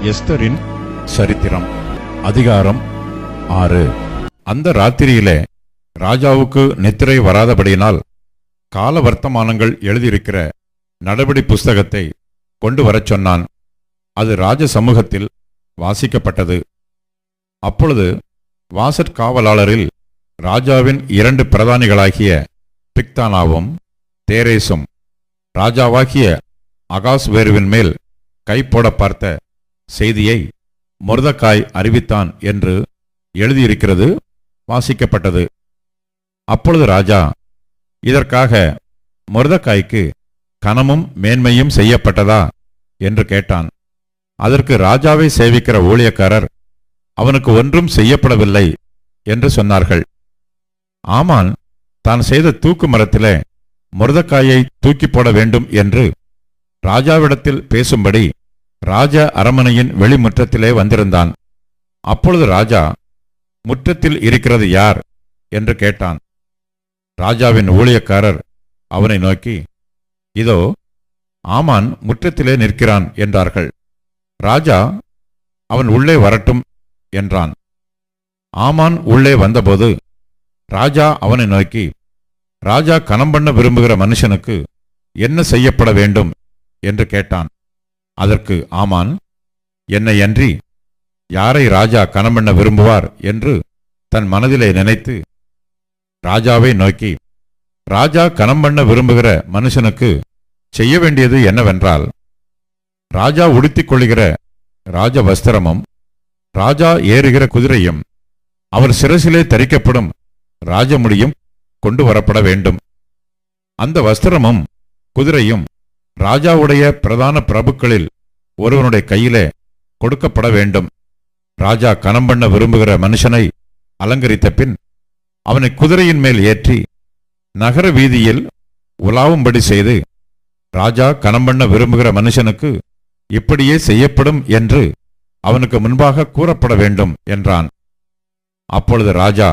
எஸ்தரின் சரித்திரம் அதிகாரம் 6. அந்த ராத்திரியிலே ராஜாவுக்கு நித்திரை வராதபடியினால் கால வர்த்தமானங்கள் எழுதியிருக்கிற நடபடி புஸ்தகத்தை கொண்டு வரச் சொன்னான். அது ராஜ சமூகத்தில் வாசிக்கப்பட்டது. அப்பொழுது வாசற்காவலாளரில் ராஜாவின் 2 பிரதானிகளாகிய பிக்தானாவும் தேரேசும் ராஜாவாகிய அகாஸ்வேருவின் மேல் கை போட பார்த்த செய்தியை மொர்தெகாய் அறிவித்தான் என்று எழுதியிருக்கிறது வாசிக்கப்பட்டது. அப்பொழுது ராஜா, இதற்காக மொர்தெகாய்க்கு கனமும் மேன்மையும் செய்யப்பட்டதா என்று கேட்டான். அதற்கு ராஜாவை சேவிக்கிற ஊழியக்காரர், அவனுக்கு ஒன்றும் செய்யப்படவில்லை என்று சொன்னார்கள். ஆமான் தான் செய்த தூக்கு மரத்திலே மொர்தெகாயை தூக்கி போட வேண்டும் என்று ராஜாவிடத்தில் பேசும்படி ராஜ அரமனையின் வெளிமுற்றத்திலே வந்திருந்தான். அப்பொழுது ராஜா, முற்றத்தில் இருக்கிறது யார் என்று கேட்டான். ராஜாவின் ஊழியக்காரர் அவனை நோக்கி, இதோ ஆமான் முற்றத்திலே நிற்கிறான் என்றார்கள். ராஜா, அவன் உள்ளே வரட்டும் என்றான். ஆமான் உள்ளே வந்தபோது ராஜா அவனை நோக்கி, ராஜா கனம் பண்ண விரும்புகிற மனுஷனுக்கு என்ன செய்யப்பட வேண்டும் என்று கேட்டான். அதற்கு ஆமான், என்னை அன்றி யாரை ராஜா கனம் பண்ண விரும்புவார் என்று தன் மனதிலே நினைத்து ராஜாவை நோக்கி, ராஜா கனம் பண்ண விரும்புகிற மனுஷனுக்கு செய்ய வேண்டியது என்னவென்றால், ராஜா உடுத்திக் கொள்ளுகிற ராஜ வஸ்திரமும் ராஜா ஏறுகிற குதிரையும் அவர் சிரசிலே தரிக்கப்படும் ராஜமுடியும் கொண்டு வரப்பட வேண்டும். அந்த வஸ்திரமும் குதிரையும் ராஜாவுடைய பிரதான பிரபுக்களில் ஒருவனுடைய கையிலே கொடுக்கப்பட வேண்டும். ராஜா கனம் பண்ண விரும்புகிற மனுஷனை அலங்கரித்த பின் அவனை குதிரையின் மேல் ஏற்றி நகர வீதியில் உலாவும்படி செய்து, ராஜா கனம் பண்ண விரும்புகிற மனுஷனுக்கு இப்படியே செய்யப்படும் என்று அவனுக்கு முன்பாக கூறப்பட வேண்டும் என்றான். அப்பொழுது ராஜா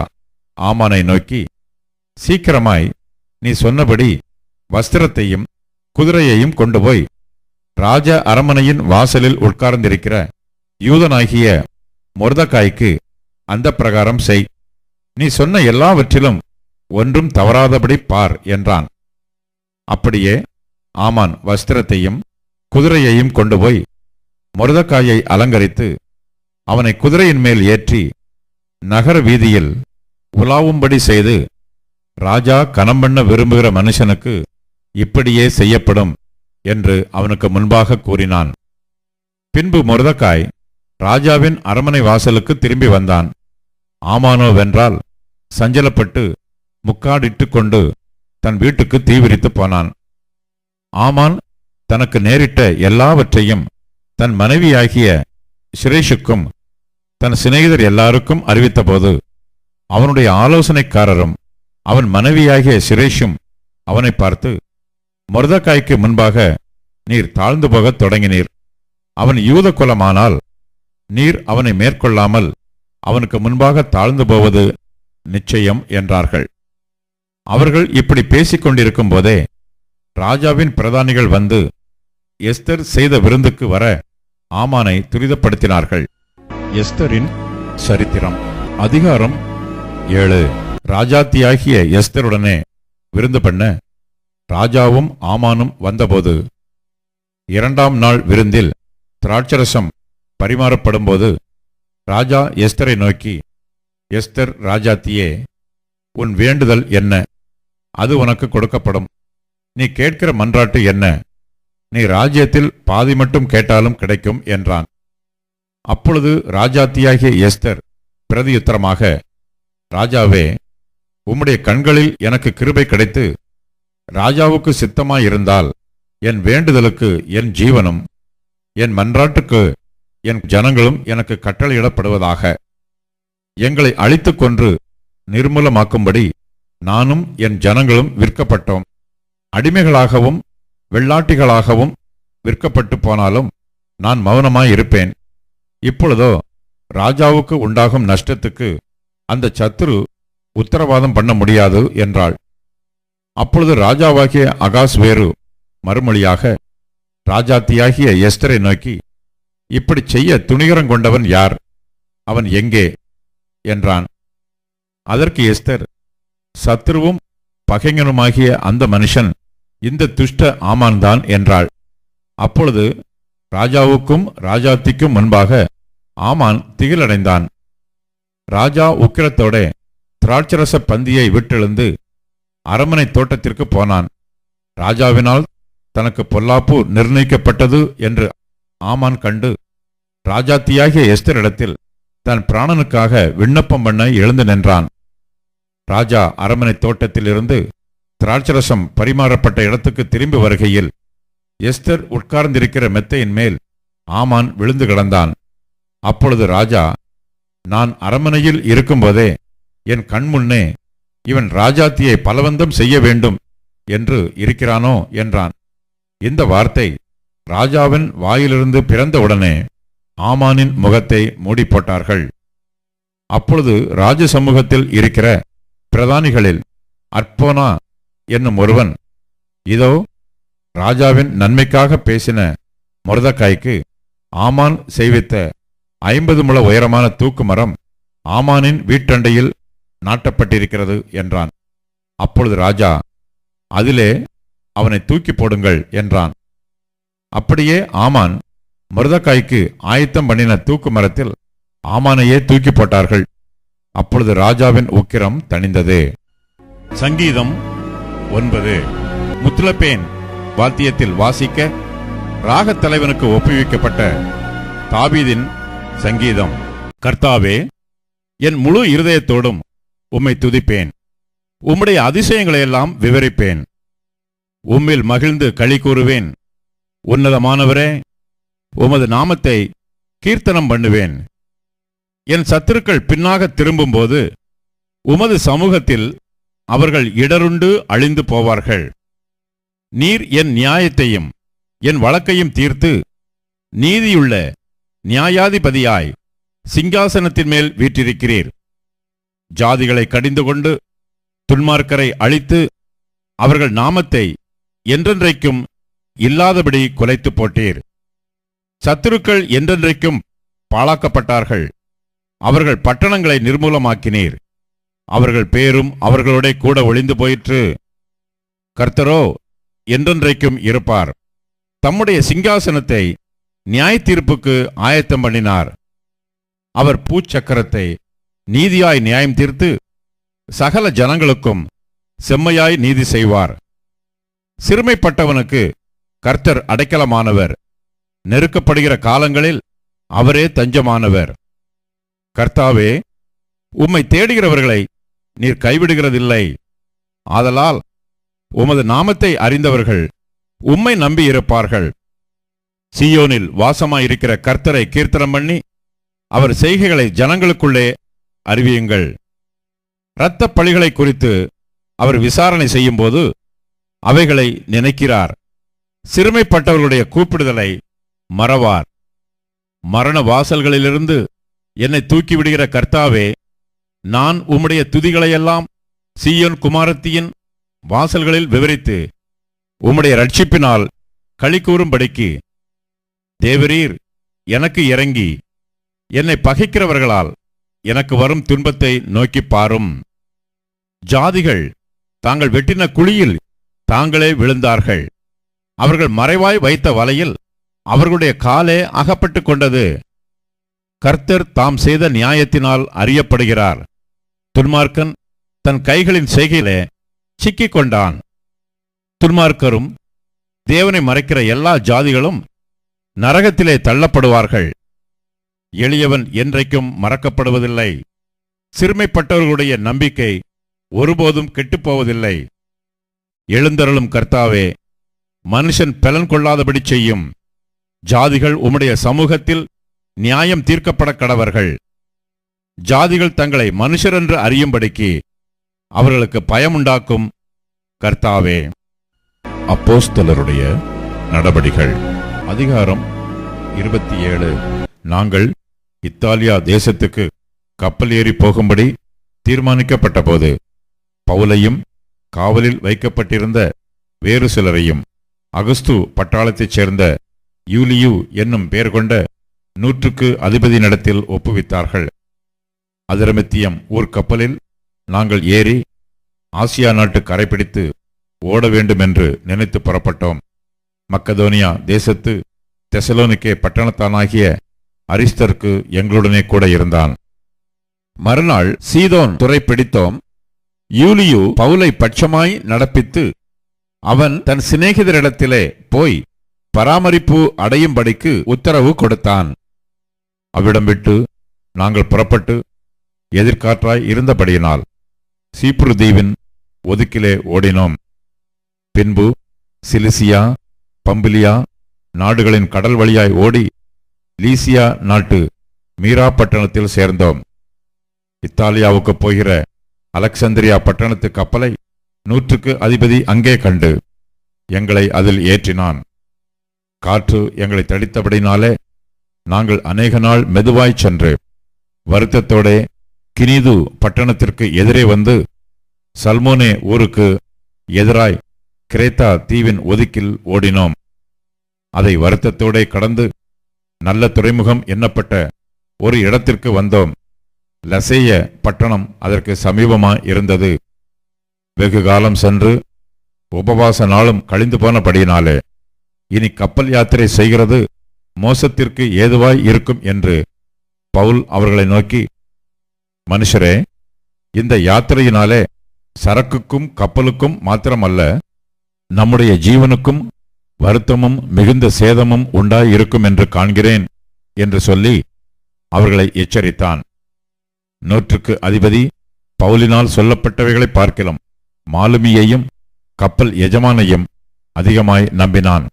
ஆமானை நோக்கி, சீக்கிரமாய் நீ சொன்னபடி வஸ்திரத்தையும் குதிரையையும் கொண்டு போய் ராஜ அரமனையின் வாசலில் உட்கார்ந்திருக்கிற யூதனாகிய மொர்தெகாய்க்கு அந்த பிரகாரம் செய். நீ சொன்ன எல்லாவற்றிலும் ஒன்றும் தவறாதபடி பார் என்றான். அப்படியே ஆமான் வஸ்திரத்தையும் குதிரையையும் கொண்டு போய் மொர்தெகாயை அலங்கரித்து அவனை குதிரையின் மேல் ஏற்றி நகர வீதியில் உலாவும்படி செய்து, ராஜா கனம் பண்ண விரும்புகிற மனுஷனுக்கு இப்படியே செய்யப்படும் என்று அவனுக்கு முன்பாக கூறினான். பின்பு மொர்தெகாய் ராஜாவின் அரமனை வாசலுக்கு திரும்பி வந்தான். ஆமானோவென்றால் சஞ்சலப்பட்டு முக்காடிட்டு கொண்டு தன் வீட்டுக்கு தீவிரித்து போனான். ஆமான் தனக்கு நேரிட்ட எல்லாவற்றையும் தன் மனைவியாகிய சிரேஷுக்கும் தன் சிநேகிதர் எல்லாருக்கும் அறிவித்தபோது அவனுடைய ஆலோசனைக்காரரும் அவன் மனைவியாகிய சிரேஷும் அவனை பார்த்து, மொர்தெகாய்க்கு முன்பாக நீர் தாழ்ந்து போகத் தொடங்கினீர். அவன் யூத குலமானால் நீர் அவனை மேற்கொள்ளாமல் அவனுக்கு முன்பாக தாழ்ந்து போவது நிச்சயம் என்றார்கள். அவர்கள் இப்படி பேசிக் கொண்டிருக்கும் போதே ராஜாவின் பிரதானிகள் வந்து எஸ்தர் செய்த விருந்துக்கு வர ஆமானை துரிதப்படுத்தினார்கள். எஸ்தரின் சரித்திரம் அதிகாரம் 7. ராஜாத்தியாகிய எஸ்தருடனே விருந்து பண்ண ராஜாவும் ஆமானும் வந்தபோது 2ஆம் நாள் விருந்தில் திராட்சரசம் பரிமாறப்படும்போது ராஜா எஸ்தரை நோக்கி, எஸ்தர் ராஜாத்தியே, உன் வேண்டுதல் என்ன? அது உனக்கு கொடுக்கப்படும். நீ கேட்கிற மன்றாட்டு என்ன? நீ ராஜ்யத்தில் பாதி மட்டும் கேட்டாலும் கிடைக்கும் என்றான். அப்பொழுது ராஜாத்தியாகிய எஸ்தர் பிரதியுத்தரமாக, ராஜாவே, உம்முடைய கண்களில் எனக்கு கிருபை கிடைத்து ராஜாவுக்கு சித்தமாயிருந்தால் என் வேண்டுதலுக்கு என் ஜீவனும் என் மன்றாட்டுக்கு என் ஜனங்களும் எனக்கு கட்டளையிடப்படுவதாக. எங்களை அழித்துக் கொன்று நிர்மூலமாக்கும்படி நானும் என் ஜனங்களும் விற்கப்பட்டோம். அடிமைகளாகவும் வெள்ளாட்டிகளாகவும் விற்கப்பட்டு போனாலும் நான் மௌனமாயிருப்பேன். இப்பொழுதோ ராஜாவுக்கு உண்டாகும் நஷ்டத்துக்கு அந்த சத்துரு உத்தரவாதம் பண்ண முடியாது என்றாள். அப்பொழுது ராஜாவாகிய அகாஸ்வேரு மறுமொழியாக ராஜாத்தியாகிய எஸ்தரை நோக்கி, இப்படி செய்ய துணிகரம் கொண்டவன் யார்? அவன் எங்கே என்றான். அதற்கு எஸ்தர், சத்ருவும் பகைஞனுமாகிய அந்த மனுஷன் இந்த துஷ்ட ஆமான்தான் என்றாள். அப்பொழுது ராஜாவுக்கும் ராஜாத்திக்கும் முன்பாக ஆமான் திகிலடைந்தான். ராஜா உக்கிரத்தோட திராட்சரச பந்தியை விட்டெழுந்து அரமனை தோட்டத்திற்கு போனான். ராஜாவினால் தனக்கு பொல்லாப்பு நிர்ணயிக்கப்பட்டது என்று ஆமான் கண்டு ராஜாத்தியாகிய எஸ்தரிடத்தில் தன் பிராணனுக்காக விண்ணப்பம் பண்ண எழுந்து நின்றான். ராஜா அரமனை தோட்டத்திலிருந்து திராட்சரசம் பரிமாறப்பட்ட இடத்துக்கு திரும்பி வருகையில் எஸ்தர் உட்கார்ந்திருக்கிற மெத்தையின் மேல் ஆமான் விழுந்து கிடந்தான். அப்பொழுது ராஜா, நான் அரமனையில் இருக்கும்போதே என் கண்முன்னே இவன் ராஜாத்தியை பலவந்தம் செய்ய வேண்டும் என்று இருக்கிறானோ என்றான். இந்த வார்த்தை ராஜாவின் வாயிலிருந்து பிறந்தவுடனே ஆமானின் முகத்தை மூடி போட்டார்கள். அப்பொழுது ராஜ சமூகத்தில் இருக்கிற பிரதானிகளில் அற்போனா என்னும் ஒருவன், இதோ ராஜாவின் நன்மைக்காக பேசின மொர்தெகாய்க்கு ஆமான் செய்வித்த 50 முழ உயரமான தூக்கு மரம் ஆமானின் வீட்டண்டையில் நாட்டப்பட்டிருக்கிறது என்றான். அப்பொழுது ராஜா, அதிலே அவனை தூக்கி போடுங்கள் என்றான். அப்படியே ஆமான் மொர்தெகாய்க்கு ஆயத்தம் பண்ணின தூக்கு மரத்தில் ஆமானையே தூக்கி போட்டார்கள். அப்பொழுது ராஜாவின் உக்கிரம் தணிந்தது. சங்கீதம் 9. முத்லப்பேன் வாத்தியத்தில் வாசிக்க ராகத் தலைவனுக்கு ஒப்புவிக்கப்பட்ட தாவீதின் சங்கீதம். கர்த்தாவே, என் முழு இருதயத்தோடும் உம்மை துதிப்பேன், உம்முடைய அதிசயங்களையெல்லாம் விவரிப்பேன். உம்மில் மகிழ்ந்து களி கூறுவேன். உன்னதமானவரே, உமது நாமத்தை கீர்த்தனம் பண்ணுவேன். என் சத்துருக்கள் பின்னாக திரும்பும்போது உமது சமூகத்தில் அவர்கள் இடருண்டு அழிந்து போவார்கள். நீர் என் நியாயத்தையும் என் வழக்கையும் தீர்த்து நீதியுள்ள நியாயாதிபதியாய் சிங்காசனத்தின் மேல் வீற்றிருக்கிறீர். ஜாதிகளை கடிந்து கொண்டு துன்மார்க்கரை அழித்து அவர்கள் நாமத்தை என்றென்றைக்கும் இல்லாதபடி குலைத்து போட்டீர். சத்துருக்கள் என்றென்றைக்கும் பாழாக்கப்பட்டார்கள். அவர்கள் பட்டணங்களை நிர்மூலமாக்கினீர். அவர்கள் பேரும் அவர்களோட கூட ஒளிந்து போயிற்று. கர்த்தரோ என்றென்றைக்கும் இருப்பார். தம்முடைய சிங்காசனத்தை நியாய தீர்ப்புக்கு ஆயத்தம் பண்ணினார். அவர் பூச்சக்கரத்தை நீதியாய் நியாயம் தீர்த்து சகல ஜனங்களுக்கும் செம்மையாய் நீதி செய்வார். சிறுமைப்பட்டவனுக்கு கர்த்தர் அடைக்கலமானவர். நெருக்கப்படுகிற காலங்களில் அவரே தஞ்சமானவர். கர்த்தாவே, உம்மை தேடுகிறவர்களை நீர் கைவிடுகிறதில்லை. ஆதலால் உமது நாமத்தை அறிந்தவர்கள் உம்மை நம்பியிருப்பார்கள். சீயோனில் வாசமாயிருக்கிற கர்த்தரை கீர்த்தனம் பண்ணி அவர் செய்கைகளை ஜனங்களுக்குள்ளே அறிவியுங்கள். இரத்தப் பழிகளை குறித்து அவர் விசாரணை செய்யும்போது அவைகளை நினைக்கிறார். சிறுமைப்பட்டவர்களுடைய கூப்பிடுதலை மறவார். மரண வாசல்களிலிருந்து என்னை தூக்கிவிடுகிற கர்த்தாவே, நான் உம்முடைய துதிகளையெல்லாம் சீயோன் குமாரத்தியின் வாசல்களில் விவரித்து உம்முடைய ரட்சிப்பினால் களி கூறும்படிக்கு தேவரீர் எனக்கு இறங்கி என்னை பகைக்கிறவர்களால் எனக்கு வரும் துன்பத்தை நோக்கிப் பாரும். ஜாதிகள் தாங்கள் வெட்டின குழியில் தாங்களே விழுந்தார்கள். அவர்கள் மறைவாய் வைத்த வலையில் அவர்களுடைய காலே அகப்பட்டு கொண்டது. கர்த்தர் தாம் செய்த நியாயத்தினால் அறியப்படுகிறார். துன்மார்க்கன் தன் கைகளின் செய்கையிலே சிக்கிக் கொண்டான். துன்மார்க்கரும் தேவனை மறைக்கிற எல்லா ஜாதிகளும் நரகத்திலே தள்ளப்படுவார்கள். எளியவன் என்றைக்கும் மறக்கப்படுவதில்லை. சிறுமைப்பட்டவர்களுடைய நம்பிக்கை ஒருபோதும் கெட்டுப்போவதில்லை. எழுந்தருளும் கர்த்தாவே, மனுஷன் பலன் கொள்ளாதபடி செய்யும். ஜாதிகள் உம்முடைய சமூகத்தில் நியாயம் தீர்க்கப்பட கடவர்கள். ஜாதிகள் தங்களை மனுஷரென்று அறியும்படிக்கு அவர்களுக்கு பயமுண்டாக்கும் கர்த்தாவே. அப்போஸ்தலருடைய நடபடிகள் அதிகாரம் 27. நாங்கள் இத்தாலியா தேசத்துக்கு கப்பல் ஏறி போகும்படி தீர்மானிக்கப்பட்டபோது பவுலையும் காவலில் வைக்கப்பட்டிருந்த வேறு சிலரையும் அகஸ்து பட்டாளத்தைச் சேர்ந்த யூலியு என்னும் பெயர் கொண்ட 100க்கு அதிபதியினிடத்தில் ஒப்புவித்தார்கள். அதிரமித்தியம் ஊர் கப்பலில் நாங்கள் ஏறி ஆசியா நாட்டு கரைப்பிடித்து ஓட வேண்டுமென்று நினைத்து புறப்பட்டோம். மக்கதோனியா தேசத்து தெசலோனிக்கே பட்டணத்தானாகிய அரிஸ்தர்க்கு எங்களுடனே கூட இருந்தான். மறுநாள் சீதோன் துறை பிடித்தோம். யூலியு பவுலை பட்சமாய் நடப்பித்து அவன் தன் சிநேகிதரிடத்திலே போய் பராமரிப்பு அடையும்படிக்கு உத்தரவு கொடுத்தான். அவ்விடம் விட்டு நாங்கள் புறப்பட்டு எதிர்காற்றாய் இருந்தபடியினால் சீப்ரு தீவின் ஒதுக்கிலே ஓடினோம். பின்பு சிலிசியா, பம்பிலியா நாடுகளின் கடல் வழியாய் ஓடி லீசியா நாட்டு மீரா பட்டணத்தில் சேர்ந்தோம். இத்தாலியாவுக்கு போகிற அலெக்சாந்திரியா பட்டணத்து கப்பலை 100க்கு அதிபதி அங்கே கண்டு எங்களை அதில் ஏற்றினான். காற்று எங்களை தடித்தபடினாலே நாங்கள் அநேக நாள் மெதுவாய் சென்று வருத்தத்தோடே கினிது பட்டணத்திற்கு எதிரே வந்து சல்மோனே ஊருக்கு எதிராய் கிரேத்தா தீவின் ஒதுக்கில் ஓடினோம். அதை வருத்தத்தோடே கடந்து நல்ல துறைமுகம் எண்ணப்பட்ட ஒரு இடத்திற்கு வந்தோம். லசேய பட்டணம் அதற்கு சமீபமாய் இருந்தது. வெகு காலம் சென்று உபவாச நாளும் கழிந்து போனபடியினாலே இனி கப்பல் யாத்திரை செய்கிறது மோசத்திற்கு ஏதுவாய் இருக்கும் என்று பவுல் அவர்களை நோக்கி, மனுஷரே, இந்த யாத்திரையினாலே சரக்குக்கும் கப்பலுக்கும் மாத்திரமல்ல, நம்முடைய ஜீவனுக்கும் வருத்தமும் மிகுந்த சேதமும் உண்டாயிருக்கும் என்று காண்கிறேன் என்று சொல்லி அவர்களை எச்சரித்தான். 100க்கு அதிபதி பவுலினால் சொல்லப்பட்டவைகளை பார்க்கிலும் மாலுமியையும் கப்பல் எஜமானையும் அதிகமாய் நம்பினான்.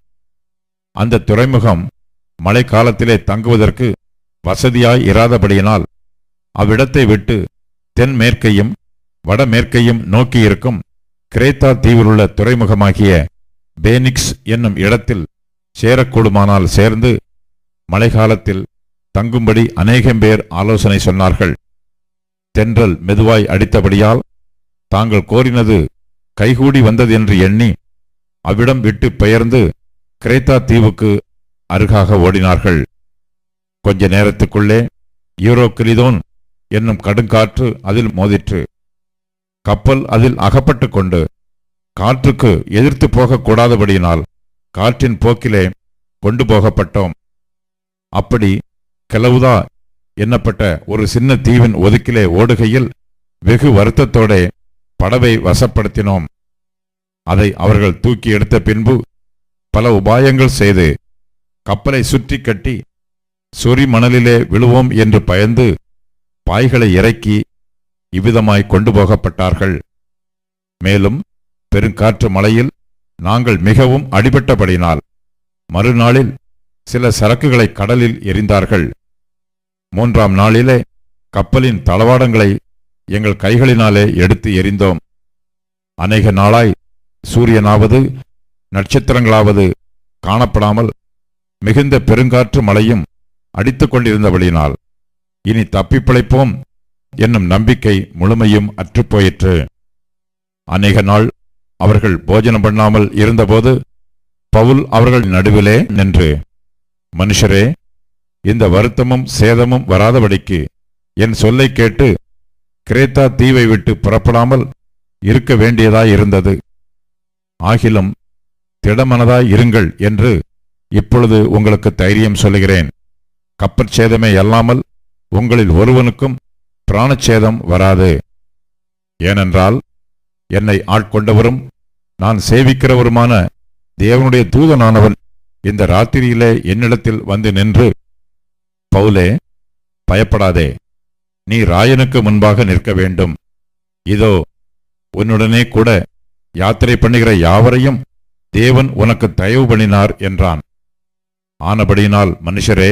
அந்த துறைமுகம் மழை காலத்திலே தங்குவதற்கு வசதியாய் இராதபடியினால் அவ்விடத்தை விட்டு தென்மேற்கையும் வடமேற்கையும் நோக்கியிருக்கும் கிரேத்தா தீவிலுள்ள துறைமுகமாகிய பேனிக்ஸ் என்னும் இடத்தில் சேரக்கூடுமானால் சேர்ந்து மழைக்காலத்தில் தங்கும்படி அநேகம் பேர் ஆலோசனை சொன்னார்கள். தென்றல் மெதுவாய் அடித்தபடியால் தாங்கள் கோரினது கைகூடி வந்ததென்று எண்ணி அவ்விடம் விட்டு பெயர்ந்து கிரேத்தா தீவுக்கு அருகாக ஓடினார்கள். கொஞ்ச நேரத்துக்குள்ளே யூரோக்கிலிதோன் என்னும் கடுங்காற்று அதில் மோதிற்று. கப்பல் அதில் அகப்பட்டு கொண்டு காற்றுக்கு எதிர்த்து போகக்கூடாதபடியினால் காற்றின் போக்கிலே கொண்டு போகப்பட்டோம். அப்படி கிளவுதா என்னப்பட்ட ஒரு சின்ன தீவின் ஒதுக்கிலே ஓடுகையில் வெகு வருத்தத்தோட படவை வசப்படுத்தினோம். அதை அவர்கள் தூக்கி எடுத்த பின்பு பல உபாயங்கள் செய்து கப்பலை சுற்றி கட்டி சொறி மணலிலே விழுவோம் என்று பயந்து பாய்களை இறக்கி இவ்விதமாய் கொண்டு போகப்பட்டார்கள். மேலும் பெருங்காற்று மழையில் நாங்கள் மிகவும் அடிபட்டபடினால் மறுநாளில் சில சரக்குகளை கடலில் எறிந்தார்கள். 3ஆம் நாளிலே கப்பலின் தளவாடங்களை எங்கள் கைகளினாலே எடுத்து எறிந்தோம். அநேக நாளாய் சூரியனாவது நட்சத்திரங்களாவது காணப்படாமல் மிகுந்த பெருங்காற்று மழையும் அடித்துக் கொண்டிருந்தபடியினால் இனி தப்பிப்பிழைப்போம் என்னும் நம்பிக்கை முழுமையும் அற்றுப்போயிற்று. அநேக நாள் அவர்கள் போஜனம் பண்ணாமல் இருந்தபோது பவுல் அவர்கள் நடுவிலே நின்று, மனுஷரே, இந்த வருத்தமும் சேதமும் வராதபடிக்கு என் சொல்லை கேட்டு கிரேத்தா தீவை விட்டு புறப்படாமல் இருக்க வேண்டியதாயிருந்தது. ஆகிலும் திடமனதாய் இருங்கள் என்று இப்பொழுது உங்களுக்கு தைரியம் சொல்லுகிறேன். கப்பற்சேதமே அல்லாமல் உங்களில் ஒருவனுக்கும் பிராணச்சேதம் வராது. ஏனென்றால் என்னை ஆட்கொண்டவரும் நான் சேவிக்கிறவருமான தேவனுடைய தூதனானவன் இந்த ராத்திரியிலே என்னிடத்தில் வந்து நின்று, பவுலே, பயப்படாதே, நீ ராயனுக்கு முன்பாக நிற்க வேண்டும். இதோ உன்னுடனே கூட யாத்திரை பண்ணுகிற யாவரையும் தேவன் உனக்கு தயவு பண்ணினார் என்றான். ஆனபடியினால் மனுஷரே,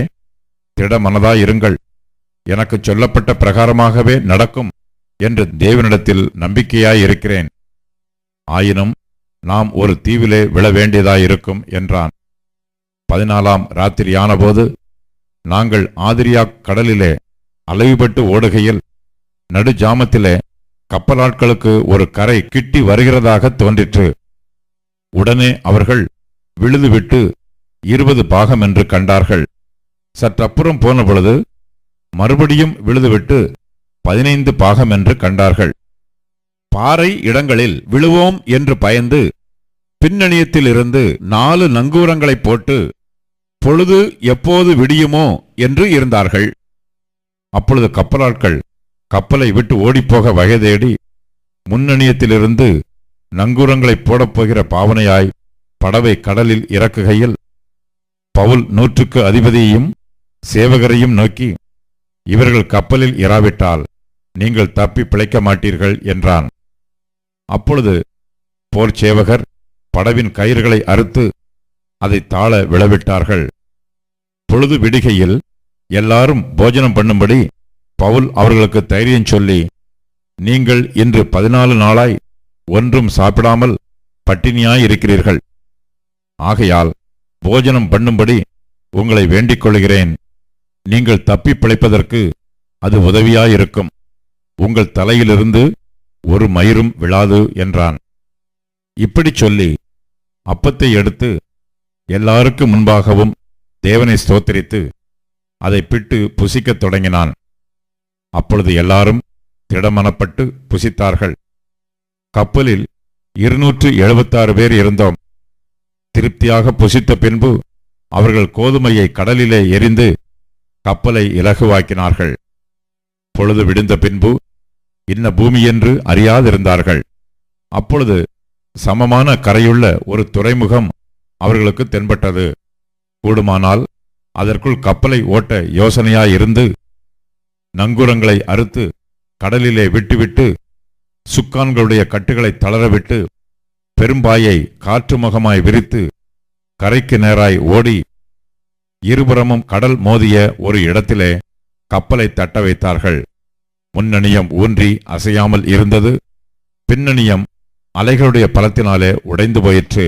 திடமனதாயிருங்கள், எனக்கு சொல்லப்பட்ட பிரகாரமாகவே நடக்கும் என்று தேவனிடத்தில் நம்பிக்கையாயிருக்கிறேன். ஆயினும் நாம் ஒரு தீவிலே விழ வேண்டியதாயிருக்கும் என்றான். 14ஆம் ராத்திரியானபோது நாங்கள் ஆதிரியா கடலிலே அலைவுபட்டு ஓடுகையில் நடுஜாமத்திலே கப்பலாட்களுக்கு ஒரு கரை கிட்டி வருகிறதாக தோன்றிற்று. உடனே அவர்கள் விழுதுவிட்டு 20 பாகம் என்று கண்டார்கள். சற்றப்புறம் போன பொழுது மறுபடியும் விழுதுவிட்டு 15 பாகம் என்று கண்டார்கள். பாறை இடங்களில் விழுவோம் என்று பயந்து பின்னணியத்திலிருந்து 4 நங்கூரங்களை போட்டு பொழுது எப்போது விடியுமோ என்று இருந்தார்கள். அப்பொழுது கப்பலாட்கள் கப்பலை விட்டு ஓடிப்போக வகை தேடி முன்னணியத்திலிருந்து நங்கூரங்களை போடப்போகிற பாவனையாய் படவை கடலில் இறக்குகையில் பவுல் 100க்கு அதிபதியையும் சேவகரையும் நோக்கி, இவர்கள் கப்பலில் இராவிட்டால் நீங்கள் தப்பி பிழைக்க மாட்டீர்கள் என்றான். அப்பொழுது போர் சேவகர் படவின் கயிறுகளை அறுத்து அதை தாழ விழவிட்டார்கள். பொழுது விடுகையில் எல்லாரும் போஜனம் பண்ணும்படி பவுல் அவர்களுக்கு தைரியம் சொல்லி, நீங்கள் இன்று 14 நாளாய் ஒன்றும் சாப்பிடாமல் பட்டினியாயிருக்கிறீர்கள். ஆகையால் போஜனம் பண்ணும்படி உங்களை வேண்டிக் கொள்கிறேன். நீங்கள் தப்பி பிழைப்பதற்கு அது உதவியாயிருக்கும். உங்கள் தலையிலிருந்து ஒரு மயிரும் விழாது என்றான். இப்படி சொல்லி அப்பத்தை எடுத்து எல்லாருக்கு முன்பாகவும் தேவனை ஸ்தோத்திரித்து அதை பிட்டு புசிக்கத் தொடங்கினான். அப்பொழுது எல்லாரும் திடமனப்பட்டு புசித்தார்கள். கப்பலில் 276 பேர் இருந்தோம். திருப்தியாக புசித்த பின்பு அவர்கள் கோதுமையை கடலிலே எறிந்து கப்பலை இலகுவாக்கினார்கள். பொழுது விடிந்த பின்பு இன்ன பூமியென்று அறியாதிருந்தார்கள். அப்பொழுது சமமான கரையுள்ள ஒரு துறைமுகம் அவர்களுக்கு தென்பட்டது. கூடுமானால் அதற்குள் கப்பலை ஓட்ட யோசனையாயிருந்து நங்கூரங்களை அறுத்து கடலிலே விட்டுவிட்டு சுக்கான்களுடைய கட்டுகளை தளரவிட்டு பெரும்பாயை காற்று முகமாய் விரித்து கரைக்கு நேராய் ஓடி இருபுறமும் கடல் மோதிய ஒரு இடத்திலே கப்பலை தட்ட வைத்தார்கள். முன்னணியம் ஊன்றி அசையாமல் இருந்தது. பின்னணியம் அலைகளுடைய பலத்தினாலே உடைந்து போயிற்று.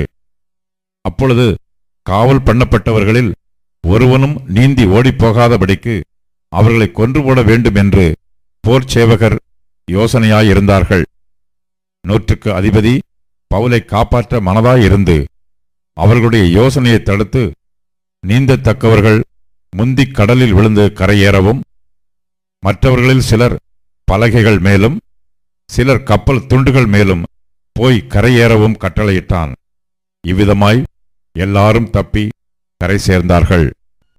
அப்பொழுது காவல் பண்ணப்பட்டவர்களில் ஒருவனும் நீந்தி ஓடிப்போகாதபடிக்கு அவர்களை கொன்று போட வேண்டும் என்று போர் சேவகர் யோசனையாயிருந்தார்கள். 100க்கு அதிபதி பவுலை காப்பாற்ற மனதாயிருந்து அவர்களுடைய யோசனையை தடுத்து நீந்தத்தக்கவர்கள் முந்திக் கடலில் விழுந்து கரையேறவும், மற்றவர்களில் சிலர் பலகைகள் மேலும் சிலர் கப்பல் துண்டுகள் மேலும் போய் கரையேறவும் கட்டளையிட்டான். இவ்விதமாய் எல்லாரும் தப்பி கரை சேர்ந்தார்கள்.